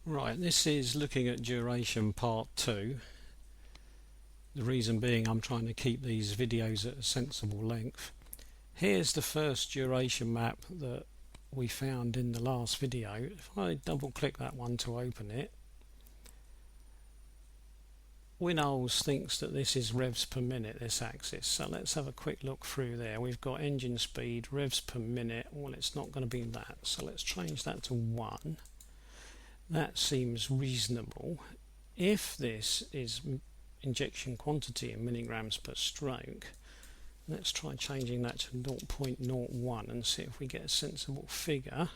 Right, this is looking at duration part 2. The reason being I'm trying to keep these videos at a sensible length. Here's the first duration map that we found in the last video. If I double click that one to open it, WinOLS thinks that this is revs per minute, this axis. So let's have a quick look through there. We've got engine speed, revs per minute. Well, it's not going to be that, so let's change that to 1. That seems reasonable. If this is injection quantity in milligrams per stroke, let's try changing that to 0.01 and see if we get a sensible figure.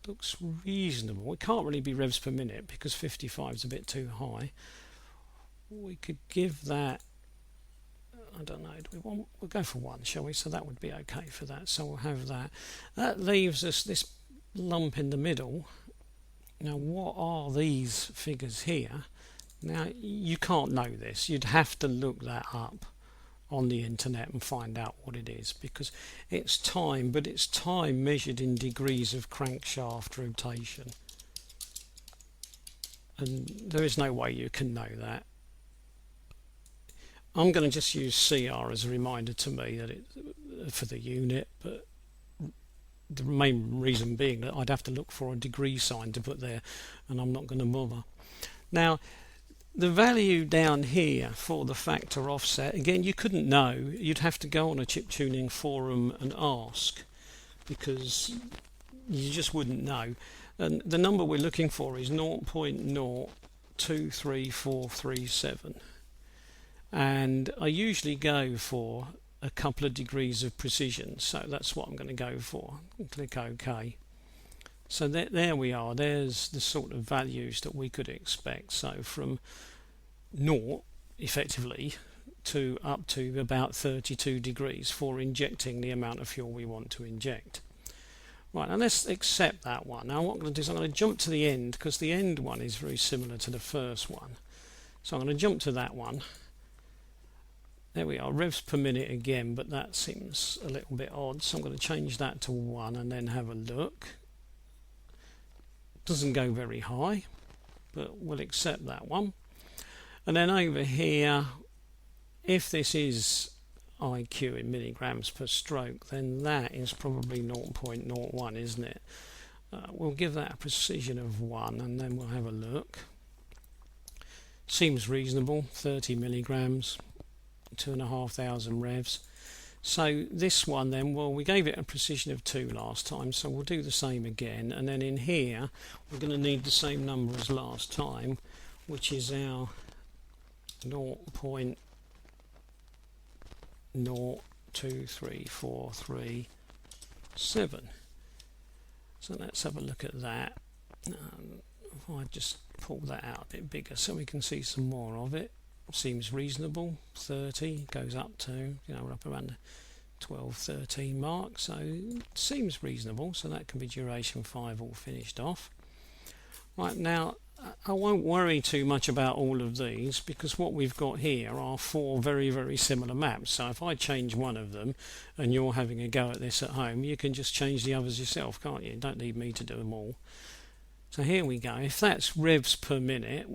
Looks reasonable. It can't really be revs per minute because 55 is a bit too high. We could give that, I don't know, we'll go for 1, shall we? So that would be okay for that. So we'll have that. That leaves us this lump in the middle. Now, what are these figures here? Now, you can't know this. You'd have to look that up on the internet and find out what it is, because it's time, but it's time measured in degrees of crankshaft rotation. And there is no way you can know that. I'm going to just use CR as a reminder to me that it for the unit, but the main reason being that I'd have to look for a degree sign to put there, and I'm not going to bother. Now, the value down here for the factor offset, again, you couldn't know. You'd have to go on a chip tuning forum and ask, because you just wouldn't know. And the number we're looking for is 0.023437. And I usually go for a couple of degrees of precision, so that's what I'm going to go for. Click OK. So there we are. There's the sort of values that we could expect. So from 0 effectively to up to about 32 degrees for injecting the amount of fuel we want to inject. Right, now let's accept that one. Now what I'm going to do is I'm going to jump to the end, because the end one is very similar to the first one. So I'm going to jump to that one. There we are, revs per minute again, but that seems a little bit odd, so I'm going to change that to 1 and then have a look. Doesn't go very high, but we'll accept that one. And then over here, if this is IQ in milligrams per stroke, then that is probably 0.01, isn't it? We'll give that a precision of 1 and then we'll have a look. Seems reasonable, 30 milligrams. 2,500 revs. So this one then, well, we gave it a precision of 2 last time, so we'll do the same again, and then in here we're going to need the same number as last time, which is our 0.023437. So let's have a look at that. If I just pull that out a bit bigger so we can see some more of it. Seems reasonable. 30 goes up to, we're up around the 12, 13 mark, so it seems reasonable. So that can be duration 5 all finished off. Right, now I won't worry too much about all of these, because what we've got here are 4 very, very similar maps. So if I change one of them and you're having a go at this at home, you can just change the others yourself, can't you? You don't need me to do them all. So here we go. If that's revs per minute,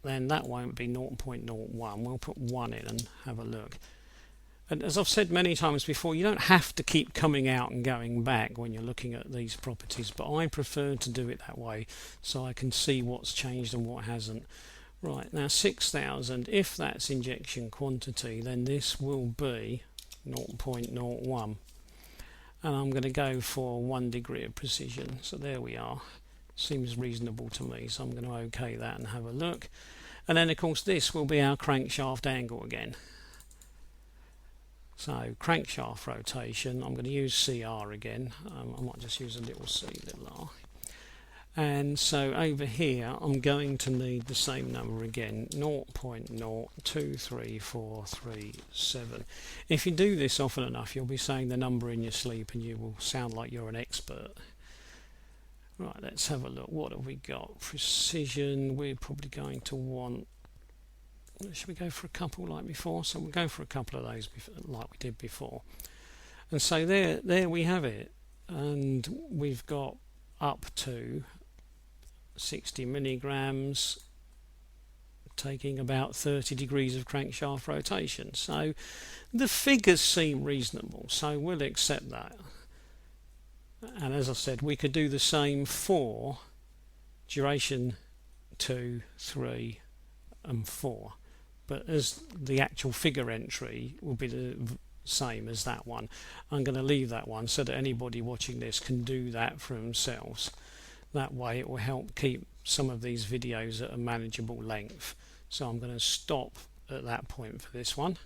then that won't be 0.01. We'll put 1 in and have a look. And as I've said many times before, you don't have to keep coming out and going back when you're looking at these properties, but I prefer to do it that way so I can see what's changed and what hasn't. Right, now 6,000, if that's injection quantity, then this will be 0.01. And I'm going to go for 1 degree of precision. So there we are. Seems reasonable to me, so I'm going to OK that and have a look. And then of course this will be our crankshaft angle again. So crankshaft rotation, I'm going to use CR again. I might just use a little c, little r. And so over here I'm going to need the same number again, 0.023437. If you do this often enough, you'll be saying the number in your sleep and you will sound like you're an expert. Right, let's have a look. What have we got? Precision, we're probably going to want, should we go for a couple like before? So we'll go for a couple of those like we did before. And so there we have it. And we've got up to 60 milligrams, taking about 30 degrees of crankshaft rotation. So the figures seem reasonable, so we'll accept that. And as I said, we could do the same for duration 2, 3 and 4, but as the actual figure entry will be the same as that one, I'm going to leave that one so that anybody watching this can do that for themselves. That way it will help keep some of these videos at a manageable length. So I'm going to stop at that point for this one.